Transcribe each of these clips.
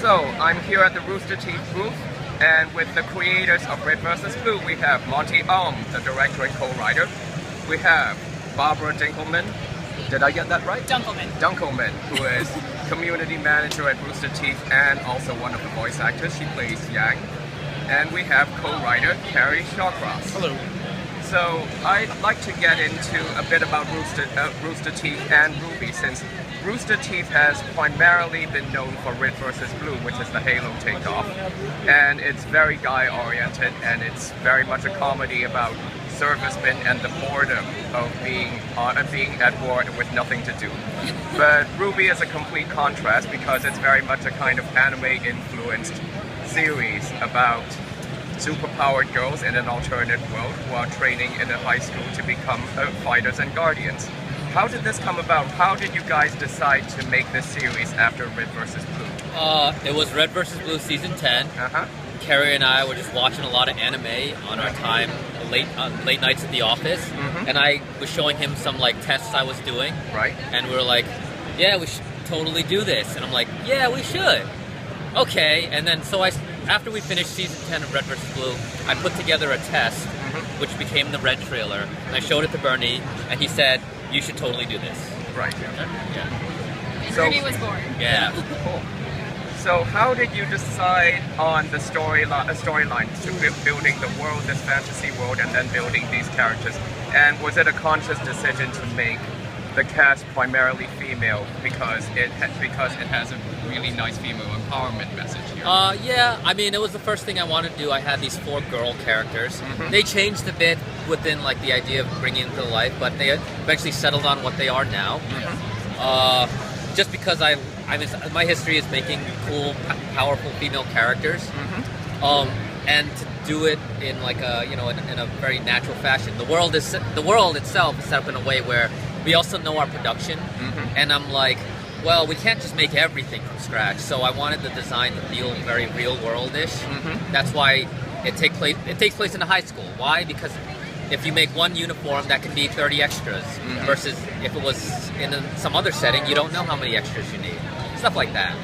So, I'm here at the Rooster Teeth booth, and with the creators of Red vs. Blue, we have Monty Oum, the director and co-writer. We have Barbara Dunkelman. Did I get that right? Dunkelman, who is community manager at Rooster Teeth and also one of the voice actors. She plays Yang. And we have co-writer Kerry Shawcross. Hello. So I'd like to get into a bit about Rooster Teeth and RWBY, since Rooster Teeth has primarily been known for Red vs. Blue, which is the Halo takeoff, and it's very guy-oriented, and it's very much a comedy about servicemen and the boredom of being at war with nothing to do. But RWBY is a complete contrast because it's very much a kind of anime-influenced series about superpowered girls in an alternate world who are training in a high school to become fighters and guardians. How did this come about? How did you guys decide to make this series after Red vs. Blue? It was Red vs. Blue season 10. Kerry and I were just watching a lot of anime on our time, late nights at the office, and I was showing him some like tests I was doing. Right. And we were like, yeah, we should totally do this. And I'm like, yeah, we should. Okay. And then after we finished season 10 of Red vs. Blue, I put together a test, which became the Red trailer, and I showed it to Bernie, and he said, you should totally do this. Right. Yeah. And Bernie was born. Yeah. Cool. So how did you decide on the storyline to building the world, this fantasy world, and then building these characters? And was it a conscious decision to make the cast primarily female because it has a really nice female empowerment message here? Yeah, I mean, it was the first thing I wanted to do. I had these 4 girl characters. They changed a bit within like the idea of bringing them to life, but they eventually settled on what they are now. Just because I mean, my history is making cool, powerful female characters, and to do it in like a in a very natural fashion. The world itself is set up in a way where we also know our production, and I'm like, well, we can't just make everything from scratch. So I wanted the design to feel very real world-ish. That's why it takes place in a high school. Why? Because if you make one uniform, that can be 30 extras, versus if it was in some other setting, you don't know how many extras you need. Stuff like that.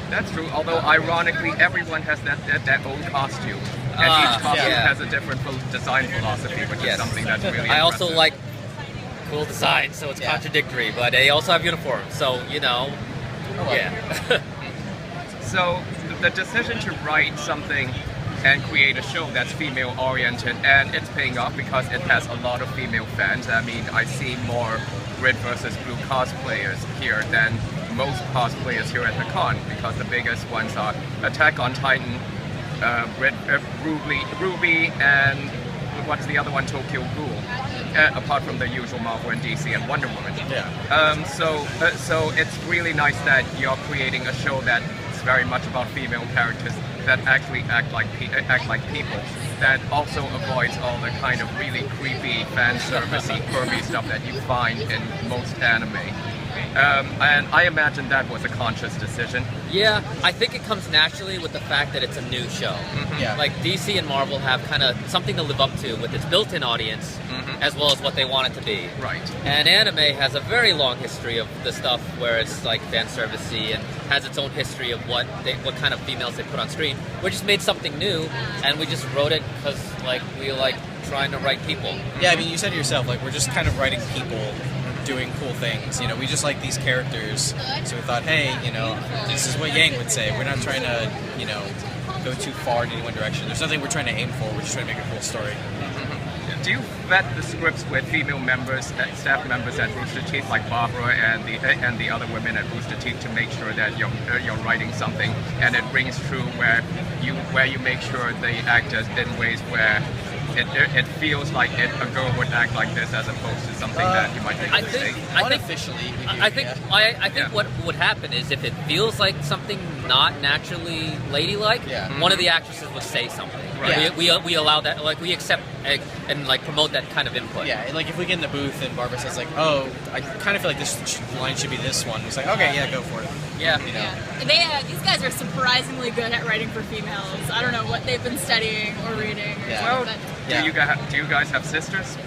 That's true, although ironically everyone has their own costume, and each costume has a different design philosophy, which is something that's really impressive. I also like cool design, so it's contradictory, but they also have uniforms, so So the decision to write something and create a show that's female oriented, and it's paying off because it has a lot of female fans. I mean, I see more Red vs. Blue cosplayers here than most cosplayers here at the con, because the biggest ones are Attack on Titan, RWBY, and what's the other one, Tokyo Ghoul, apart from the usual Marvel and DC and Wonder Woman. So it's really nice that you're creating a show that's very much about female characters that actually act like people, that also avoids all the kind of really creepy fan servicey pervy stuff that you find in most anime. And I imagine that was a conscious decision. Yeah, I think it comes naturally with the fact that it's a new show. Like DC and Marvel have kind of something to live up to with its built-in audience, as well as what they want it to be. Right. And anime has a very long history of the stuff where it's like fan servicey and has its own history of what kind of females they put on screen. We just made something new, and we just wrote it because like we like trying to write people. Yeah, I mean, you said it yourself, like we're just kind of writing people doing cool things. We just like these characters, so we thought, hey, this is what Yang would say. We're not trying to, go too far in any one direction. There's nothing we're trying to aim for. We're just trying to make a cool story. Do you vet the scripts with female members, staff members at Rooster Teeth, like Barbara and the other women at Rooster Teeth, to make sure that you're writing something and it rings true, where you make sure they act in ways where it feels like a girl would act like this, as opposed to something that you might make a mistake? I think what would happen is if it feels like something not naturally ladylike, one of the actresses would say something. Right. We allow that, like we accept and like promote that kind of input. Yeah, and like if we get in the booth and Barbara says like, oh, I kind of feel like this line should be this one. It's like, okay, yeah, go for it. Yeah. These guys are surprisingly good at writing for females. I don't know what they've been studying or reading. Do you guys have sisters?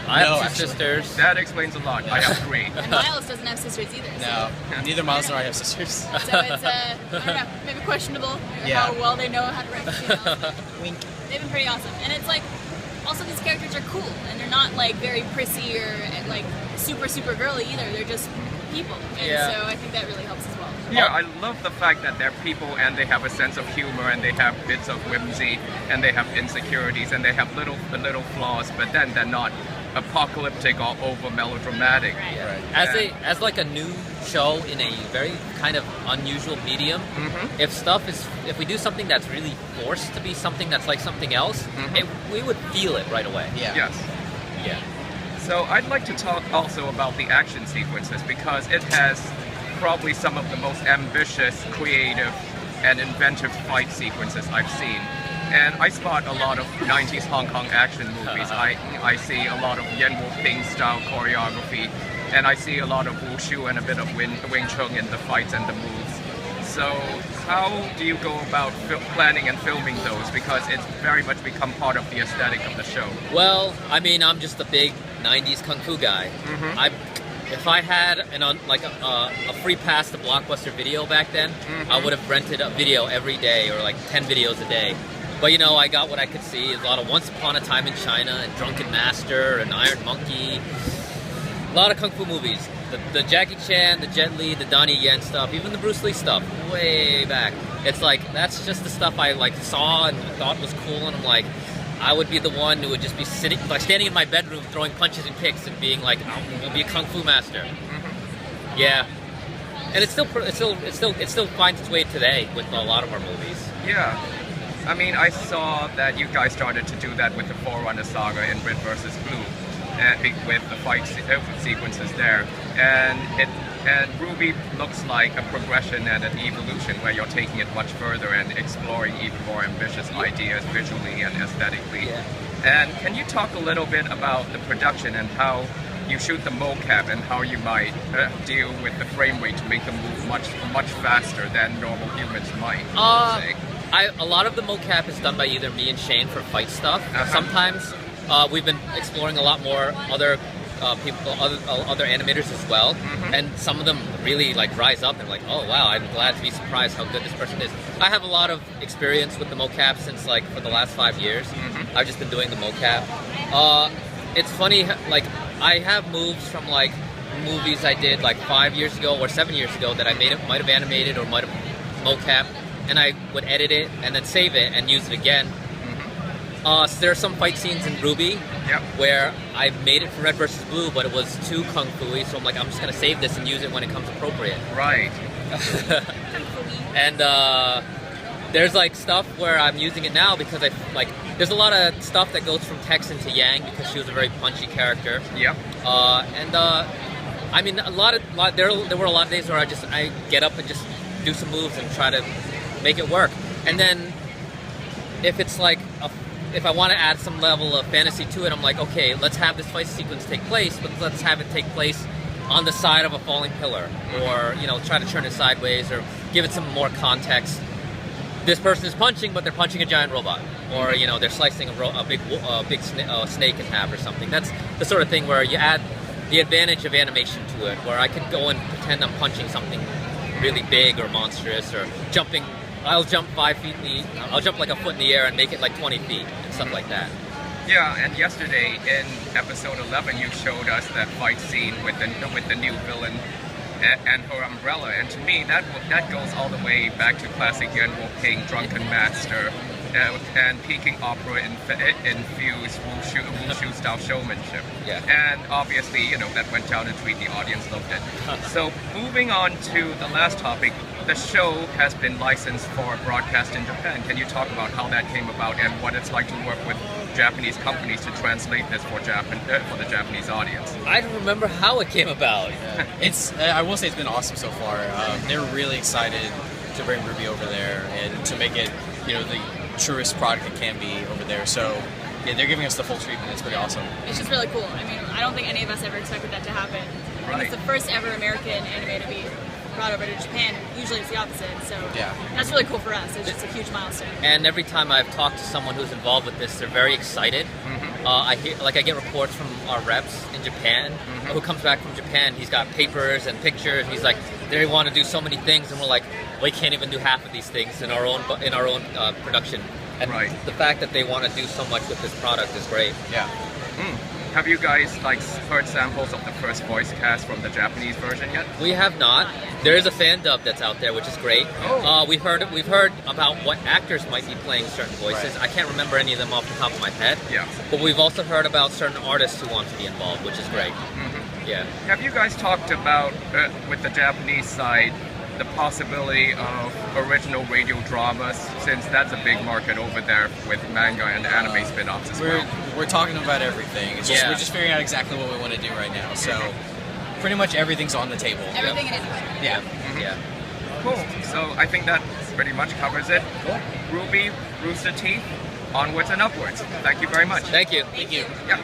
I have No, two actually. sisters. That explains a lot. I have 3. And Miles doesn't have sisters either. No, neither Miles nor I have sisters. So it's, I don't know, maybe questionable Yeah. how well they know how to write females. Wink. They've been pretty awesome. And it's like, also these characters are cool, and they're not like very prissy or like super girly either. They're just people. And Yeah. so I think that really helps as well. Yeah, I love the fact that they're people and they have a sense of humor and they have bits of whimsy and they have insecurities and they have little flaws, but then they're not apocalyptic or over melodramatic. Right. As like a new show in a very kind of unusual medium, if we do something that's really forced to be something that's like something else, we would feel it right away. Yeah. Yes. Yeah. So I'd like to talk also about the action sequences because it has probably some of the most ambitious, creative, and inventive fight sequences I've seen. And I spot a lot of 90s Hong Kong action movies. I see a lot of Yen Wu Ping style choreography, and I see a lot of wushu and a bit of Wing Chun in the fights and the moves. So how do you go about planning and filming those? Because it's very much become part of the aesthetic of the show. Well, I mean, I'm just a big 90s kung fu guy. If I had a free pass to Blockbuster Video back then, I would have rented a video every day or like 10 videos a day. But you know, I got what I could see. A lot of Once Upon a Time in China and Drunken Master and Iron Monkey. A lot of kung fu movies. The Jackie Chan, the Jet Li, the Donnie Yen stuff, even the Bruce Lee stuff, way back. It's like, that's just the stuff I like saw and thought was cool, and I'm like, I would be the one who would just be standing in my bedroom throwing punches and kicks and being like, I'm gonna be a kung fu master. Yeah, and it still finds its way today with a lot of our movies. Yeah. I mean, I saw that you guys started to do that with the Forerunner saga in Red vs. Blue, and with the fight sequences there. And RWBY looks like a progression and an evolution where you're taking it much further and exploring even more ambitious ideas visually and aesthetically. Yeah. And can you talk a little bit about the production and how you shoot the mocap and how you might deal with the frame rate to make them move much faster than normal humans might? Say? A lot of the mocap is done by either me and Shane for fight stuff. Sometimes we've been exploring a lot more other other animators as well, and some of them really like rise up and like, oh wow, I'm glad to be surprised how good this person is. I have a lot of experience with the mocap since like for the last 5 years. I've just been doing the mocap. It's funny, like I have moves from like movies I did like 5 years ago or 7 years ago that I might have animated or might have mocap, and I would edit it and then save it and use it again. So there are some fight scenes in RWBY where I made it for Red vs. Blue, but it was too kung fu-y, so I'm like, I'm just gonna save this and use it when it comes appropriate. Right. And there's like stuff where I'm using it now because there's a lot of stuff that goes from Tex into Yang because she was a very punchy character. Yep. I mean, there were a lot of days where I get up and just do some moves and try to make it work. And then if it's like if I want to add some level of fantasy to it, I'm like, okay, let's have this fight sequence take place, but let's have it take place on the side of a falling pillar, or try to turn it sideways, or give it some more context. This person is punching, but they're punching a giant robot, or they're slicing a big snake in half or something. That's the sort of thing where you add the advantage of animation to it, where I could go and pretend I'm punching something really big or monstrous, or jumping. I'll jump 5 feet I'll jump like a foot in the air and make it like 20 feet and stuff like that. Yeah, and yesterday in episode 11, you showed us that fight scene with the new villain and her umbrella, and to me that goes all the way back to classic Yen Wu Ping, Drunken Master, and Peking opera infused wushu style showmanship. Yeah. And obviously, that went down a tweet the audience loved it. So moving on to the last topic, the show has been licensed for broadcast in Japan. Can you talk about how that came about and what it's like to work with Japanese companies to translate this for the Japanese audience? I don't remember how it came about. I will say it's been awesome so far. They were really excited to bring RWBY over there and to make it, the truest product it can be over there. So yeah, they're giving us the full treatment. It's pretty awesome. It's just really cool. I mean, I don't think any of us ever expected that to happen. Right. It's the first ever American anime to be brought over to Japan. Usually it's the opposite. So Yeah. that's really cool for us. It's just a huge milestone. And every time I've talked to someone who's involved with this, they're very excited. I get reports from our reps in Japan. Who comes back from Japan? He's got papers and pictures. He's like, they want to do so many things, and we're like, we can't even do half of these things in our own production. And the fact that they want to do so much with this product is great. Yeah. Have you guys heard samples of the first voice cast from the Japanese version yet? We have not. There is a fan dub that's out there, which is great. We've heard about what actors might be playing certain voices. I can't remember any of them off the top of my head. Yeah. But we've also heard about certain artists who want to be involved, which is great. Yeah. Have you guys talked about with the Japanese side the possibility of original radio dramas, since that's a big market over there with manga and anime spin-offs as well? We're talking about everything. It's just, we're just figuring out exactly what we want to do right now. So pretty much everything's on the table. Everything in it. Yeah. Yeah. Cool. So I think that pretty much covers it. Cool. RWBY, Rooster Teeth, onwards and upwards. Thank you very much. Thank you. Thank you. Yeah.